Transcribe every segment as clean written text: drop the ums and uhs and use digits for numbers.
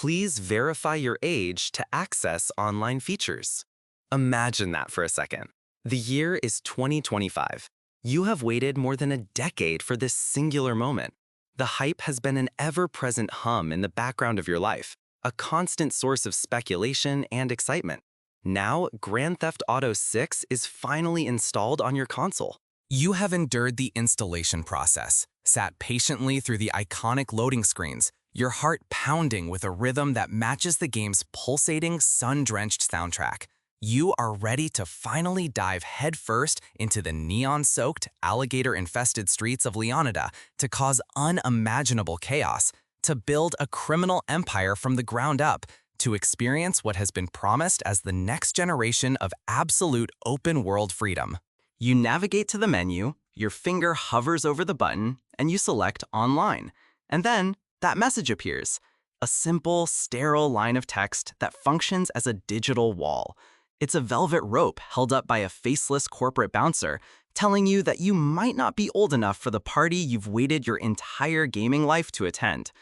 Please verify your age to access online features. Imagine that for a second. The year is 2025. You have waited more than a decade for this singular moment. The hype has been an ever-present hum in the background of your life, a constant source of speculation and excitement. Now, Grand Theft Auto 6 is finally installed on your console. You have endured the installation process, sat patiently through the iconic loading screens, your heart pounding with a rhythm that matches the game's pulsating, sun-drenched soundtrack. You are ready to finally dive headfirst into the neon-soaked, alligator-infested streets of Leonida to cause unimaginable chaos, to build a criminal empire from the ground up, to experience what has been promised as the next generation of absolute open-world freedom. You navigate to the menu, your finger hovers over the button, and you select Online. And then, that message appears. A simple, sterile line of text that functions as a digital wall. It's a velvet rope held up by a faceless corporate bouncer, telling you that you might not be old enough for the party you've waited your entire gaming life to attend.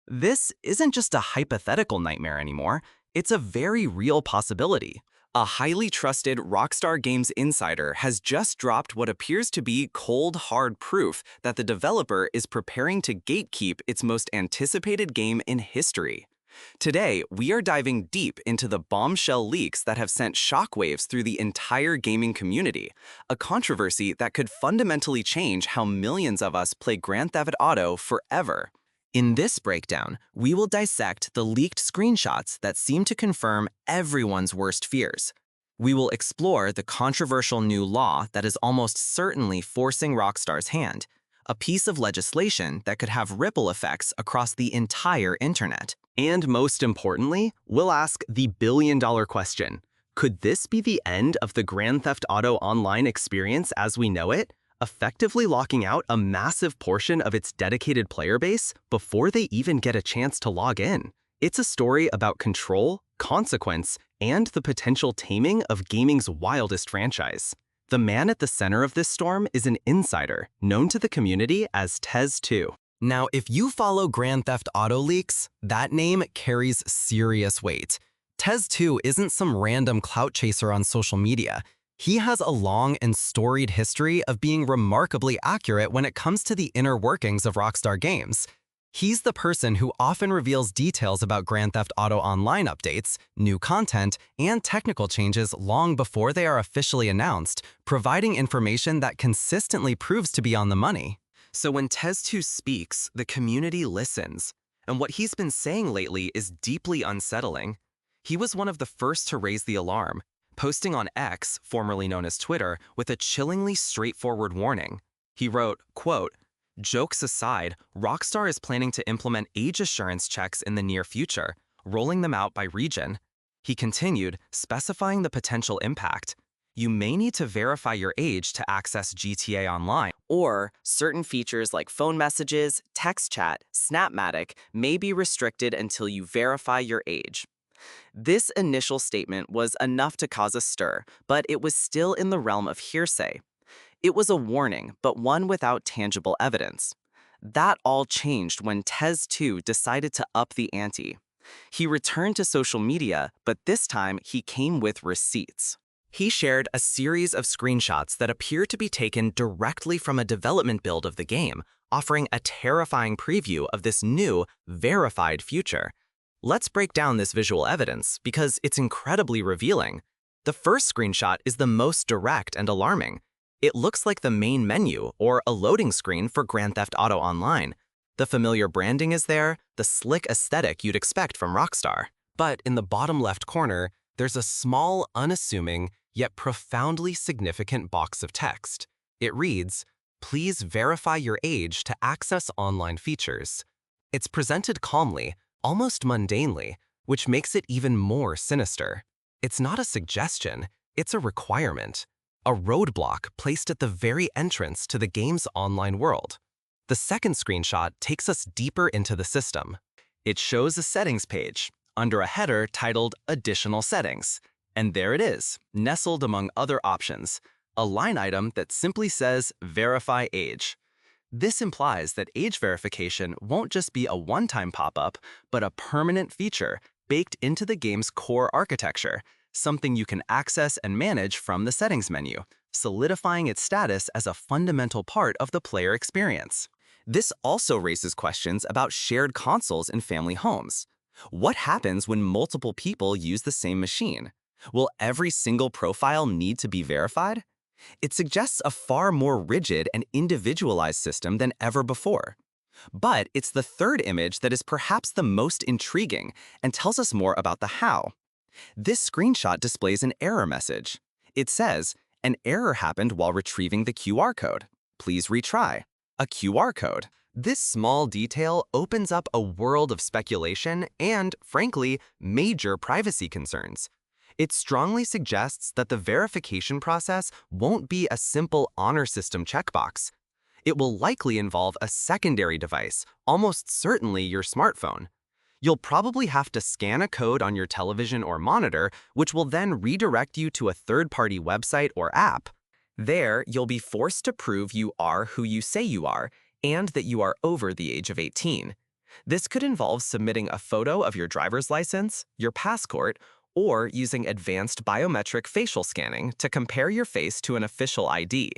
This isn't just a hypothetical nightmare anymore, it's a very real possibility. A highly trusted Rockstar Games insider has just dropped what appears to be cold, hard proof that the developer is preparing to gatekeep its most anticipated game in history. Today, we are diving deep into the bombshell leaks that have sent shockwaves through the entire gaming community, a controversy that could fundamentally change how millions of us play Grand Theft Auto forever. In this breakdown, we will dissect the leaked screenshots that seem to confirm everyone's worst fears. We will explore the controversial new law that is almost certainly forcing Rockstar's hand, a piece of legislation that could have ripple effects across the entire internet. And most importantly, we'll ask the billion-dollar question. Could this be the end of the Grand Theft Auto Online experience as we know it, effectively locking out a massive portion of its dedicated player base before they even get a chance to log in? It's a story about control, consequence, and the potential taming of gaming's wildest franchise. The man at the center of this storm is an insider, known to the community as Tez2. Now, if you follow Grand Theft Auto leaks, that name carries serious weight. Tez2 isn't some random clout chaser on social media. He has a long and storied history of being remarkably accurate when it comes to the inner workings of Rockstar Games. He's the person who often reveals details about Grand Theft Auto Online updates, new content, and technical changes long before they are officially announced, providing information that consistently proves to be on the money. So when Tez2 speaks, the community listens. And what he's been saying lately is deeply unsettling. He was one of the first to raise the alarm, posting on X, formerly known as Twitter, with a chillingly straightforward warning. He wrote, quote, "Jokes aside, Rockstar is planning to implement age assurance checks in the near future, rolling them out by region." He continued, specifying the potential impact. You may need to verify your age to access GTA Online, or certain features like phone messages, text chat, Snapmatic may be restricted until you verify your age. This initial statement was enough to cause a stir, but it was still in the realm of hearsay. It was a warning, but one without tangible evidence. That all changed when Tez2 decided to up the ante. He returned to social media, but this time he came with receipts. He shared a series of screenshots that appear to be taken directly from a development build of the game, offering a terrifying preview of this new, verified future. Let's break down this visual evidence because it's incredibly revealing. The first screenshot is the most direct and alarming. It looks like the main menu or a loading screen for Grand Theft Auto Online. The familiar branding is there, the slick aesthetic you'd expect from Rockstar. But in the bottom left corner, there's a small, unassuming, yet profoundly significant box of text. It reads, "Please verify your age to access online features." It's presented calmly, almost mundanely, which makes it even more sinister. It's not a suggestion, it's a requirement. A roadblock placed at the very entrance to the game's online world. The second screenshot takes us deeper into the system. It shows a settings page, under a header titled Additional Settings. And there it is, nestled among other options, a line item that simply says Verify Age. This implies that age verification won't just be a one-time pop-up, but a permanent feature baked into the game's core architecture, something you can access and manage from the settings menu, solidifying its status as a fundamental part of the player experience. This also raises questions about shared consoles in family homes. What happens when multiple people use the same machine? Will every single profile need to be verified? It suggests a far more rigid and individualized system than ever before. But it's the third image that is perhaps the most intriguing and tells us more about the how. This screenshot displays an error message. It says, "An error happened while retrieving the QR code. Please retry." A QR code. This small detail opens up a world of speculation and, frankly, major privacy concerns. It strongly suggests that the verification process won't be a simple honor system checkbox. It will likely involve a secondary device, almost certainly your smartphone. You'll probably have to scan a code on your television or monitor, which will then redirect you to a third-party website or app. There, you'll be forced to prove you are who you say you are, and that you are over the age of 18. This could involve submitting a photo of your driver's license, your passport, or using advanced biometric facial scanning to compare your face to an official ID.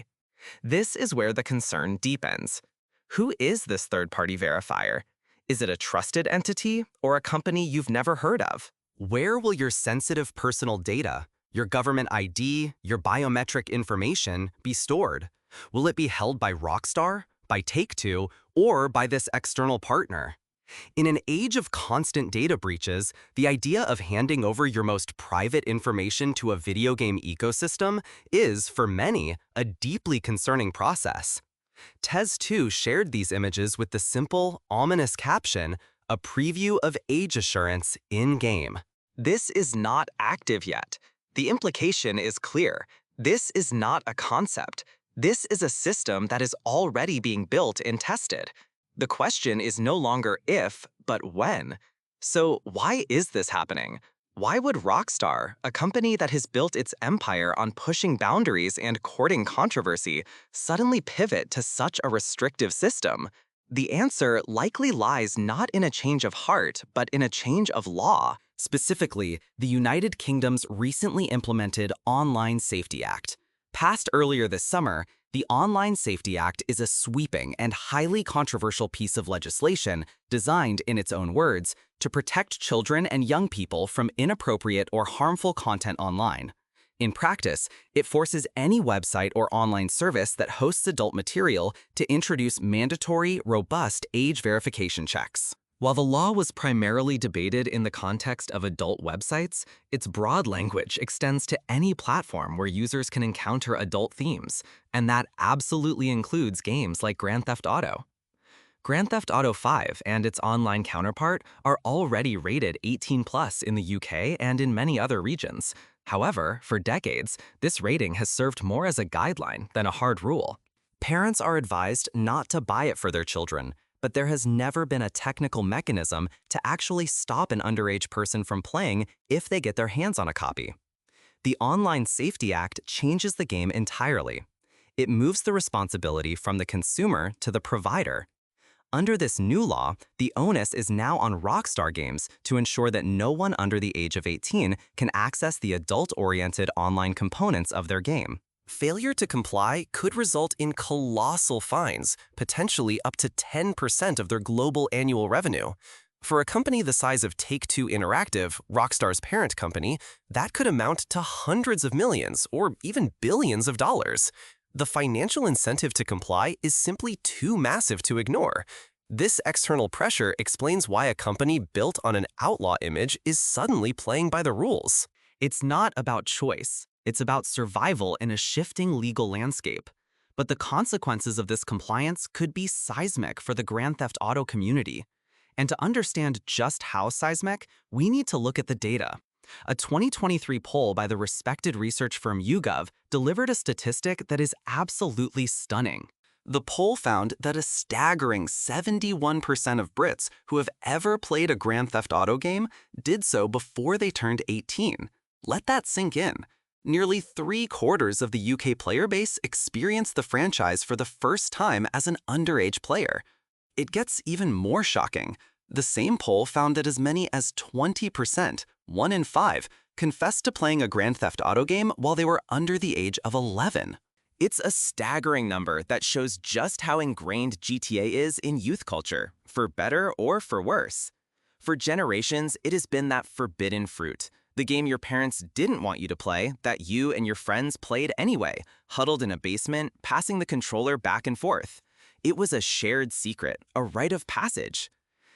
This is where the concern deepens. Who is this third-party verifier? Is it a trusted entity or a company you've never heard of? Where will your sensitive personal data, your government ID, your biometric information, be stored? Will it be held by Rockstar, by Take-Two, or by this external partner? In an age of constant data breaches, the idea of handing over your most private information to a video game ecosystem is, for many, a deeply concerning process. Tez2 shared these images with the simple, ominous caption, "A preview of age assurance in-game." This is not active yet. The implication is clear. This is not a concept. This is a system that is already being built and tested. The question is no longer if, but when. So why is this happening? Why would Rockstar, a company that has built its empire on pushing boundaries and courting controversy, suddenly pivot to such a restrictive system? The answer likely lies not in a change of heart, but in a change of law. Specifically, the United Kingdom's recently implemented Online Safety Act. Passed earlier this summer, the Online Safety Act is a sweeping and highly controversial piece of legislation designed, in its own words, to protect children and young people from inappropriate or harmful content online. In practice, it forces any website or online service that hosts adult material to introduce mandatory, robust age verification checks. While the law was primarily debated in the context of adult websites, its broad language extends to any platform where users can encounter adult themes, and that absolutely includes games like Grand Theft Auto. Grand Theft Auto 5 and its online counterpart are already rated 18+ in the UK and in many other regions. However, for decades, this rating has served more as a guideline than a hard rule. Parents are advised not to buy it for their children, but there has never been a technical mechanism to actually stop an underage person from playing if they get their hands on a copy. The Online Safety Act changes the game entirely. It moves the responsibility from the consumer to the provider. Under this new law, the onus is now on Rockstar Games to ensure that no one under the age of 18 can access the adult-oriented online components of their game. Failure to comply could result in colossal fines, potentially up to 10% of their global annual revenue. For a company the size of Take-Two Interactive, Rockstar's parent company, that could amount to hundreds of millions or even billions of dollars. The financial incentive to comply is simply too massive to ignore. This external pressure explains why a company built on an outlaw image is suddenly playing by the rules. It's not about choice. It's about survival in a shifting legal landscape. But the consequences of this compliance could be seismic for the Grand Theft Auto community. And to understand just how seismic, we need to look at the data. A 2023 poll by the respected research firm YouGov delivered a statistic that is absolutely stunning. The poll found that a staggering 71% of Brits who have ever played a Grand Theft Auto game did so before they turned 18. Let that sink in. Nearly 3/4 of the UK player base experienced the franchise for the first time as an underage player. It gets even more shocking. The same poll found that as many as 20%, 1 in 5, confessed to playing a Grand Theft Auto game while they were under the age of 11. It's a staggering number that shows just how ingrained GTA is in youth culture, for better or for worse. For generations, it has been that forbidden fruit, the game your parents didn't want you to play that you and your friends played anyway, huddled in a basement, passing the controller back and forth. It was a shared secret, a rite of passage.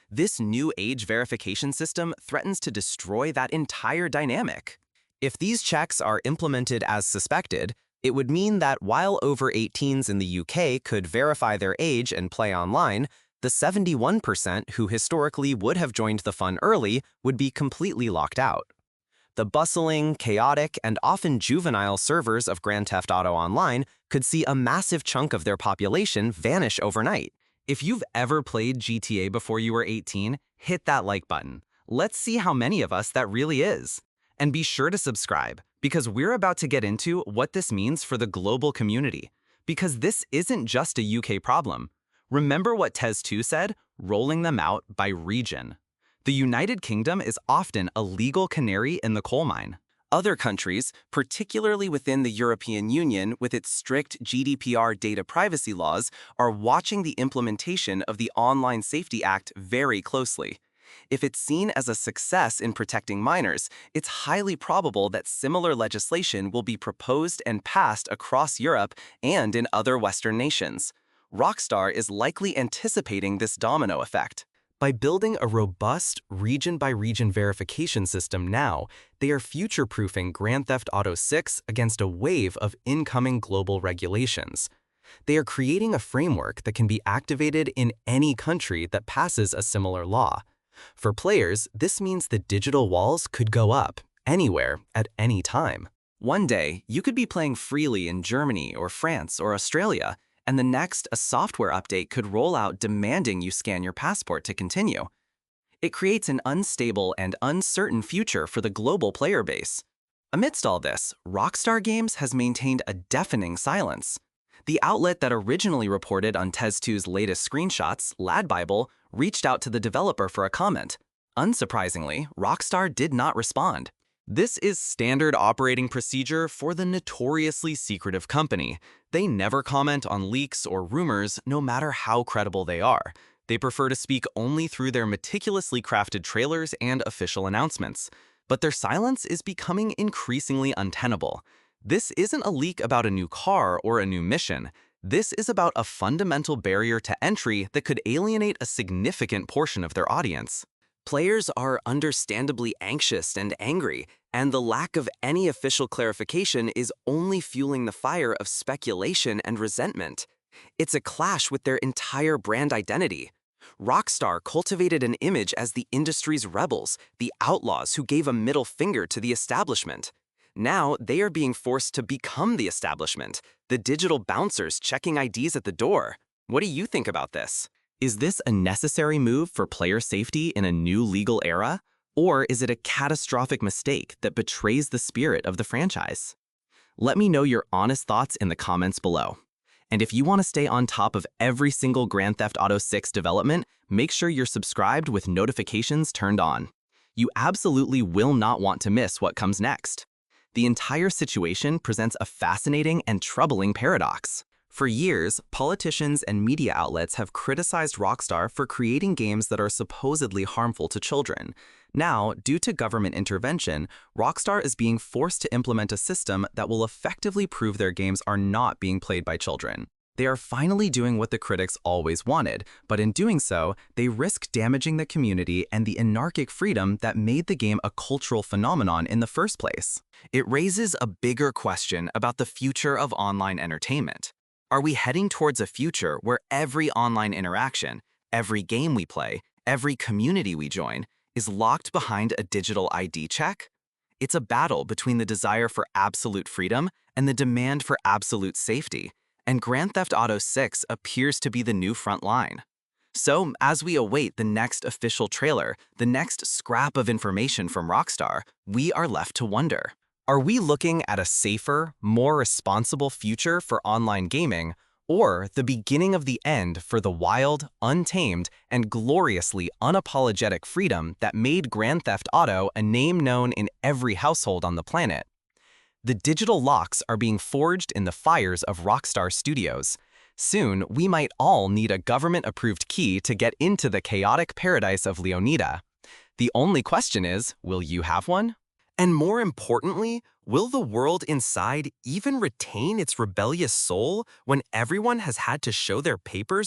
This new age verification system threatens to destroy that entire dynamic. If these checks are implemented as suspected, it would mean that while over 18s in the UK could verify their age and play online, the 71% who historically would have joined the fun early would be completely locked out. The bustling, chaotic, and often juvenile servers of Grand Theft Auto Online could see a massive chunk of their population vanish overnight. If you've ever played GTA before you were 18, hit that like button. Let's see how many of us that really is. And be sure to subscribe, because we're about to get into what this means for the global community. Because this isn't just a UK problem. Remember what TES 2 said? Rolling them out by region. The United Kingdom is often a legal canary in the coal mine. Other countries, particularly within the European Union with its strict GDPR data privacy laws, are watching the implementation of the Online Safety Act very closely. If it's seen as a success in protecting minors, it's highly probable that similar legislation will be proposed and passed across Europe and in other Western nations. Rockstar is likely anticipating this domino effect. By building a robust region-by-region verification system now, they are future-proofing Grand Theft Auto 6 against a wave of incoming global regulations. They are creating a framework that can be activated in any country that passes a similar law. For players, this means the digital walls could go up anywhere at any time. One day, you could be playing freely in Germany or France or Australia, and the next, a software update could roll out demanding you scan your passport to continue. It creates an unstable and uncertain future for the global player base. Amidst all this, Rockstar Games has maintained a deafening silence. The outlet that originally reported on TES 2's latest screenshots, Lad Bible, reached out to the developer for a comment. Unsurprisingly, Rockstar did not respond. This is standard operating procedure for the notoriously secretive company. They never comment on leaks or rumors, no matter how credible they are. They prefer to speak only through their meticulously crafted trailers and official announcements. But their silence is becoming increasingly untenable. This isn't a leak about a new car or a new mission. This is about a fundamental barrier to entry that could alienate a significant portion of their audience. Players are understandably anxious and angry, and the lack of any official clarification is only fueling the fire of speculation and resentment. It's a clash with their entire brand identity. Rockstar cultivated an image as the industry's rebels, the outlaws who gave a middle finger to the establishment. Now they are being forced to become the establishment, the digital bouncers checking IDs at the door. What do you think about this? Is this a necessary move for player safety in a new legal era? Or is it a catastrophic mistake that betrays the spirit of the franchise? Let me know your honest thoughts in the comments below. And if you want to stay on top of every single Grand Theft Auto 6 development, make sure you're subscribed with notifications turned on. You absolutely will not want to miss what comes next. The entire situation presents a fascinating and troubling paradox. For years, politicians and media outlets have criticized Rockstar for creating games that are supposedly harmful to children. Now, due to government intervention, Rockstar is being forced to implement a system that will effectively prove their games are not being played by children. They are finally doing what the critics always wanted, but in doing so, they risk damaging the community and the anarchic freedom that made the game a cultural phenomenon in the first place. It raises a bigger question about the future of online entertainment. Are we heading towards a future where every online interaction, every game we play, every community we join, is locked behind a digital ID check? It's a battle between the desire for absolute freedom and the demand for absolute safety, and Grand Theft Auto 6 appears to be the new front line. So, as we await the next official trailer, the next scrap of information from Rockstar, we are left to wonder. Are we looking at a safer, more responsible future for online gaming, or the beginning of the end for the wild, untamed, and gloriously unapologetic freedom that made Grand Theft Auto a name known in every household on the planet? The digital locks are being forged in the fires of Rockstar Studios. Soon, we might all need a government-approved key to get into the chaotic paradise of Leonida. The only question is, will you have one? And more importantly, will the world inside even retain its rebellious soul when everyone has had to show their papers at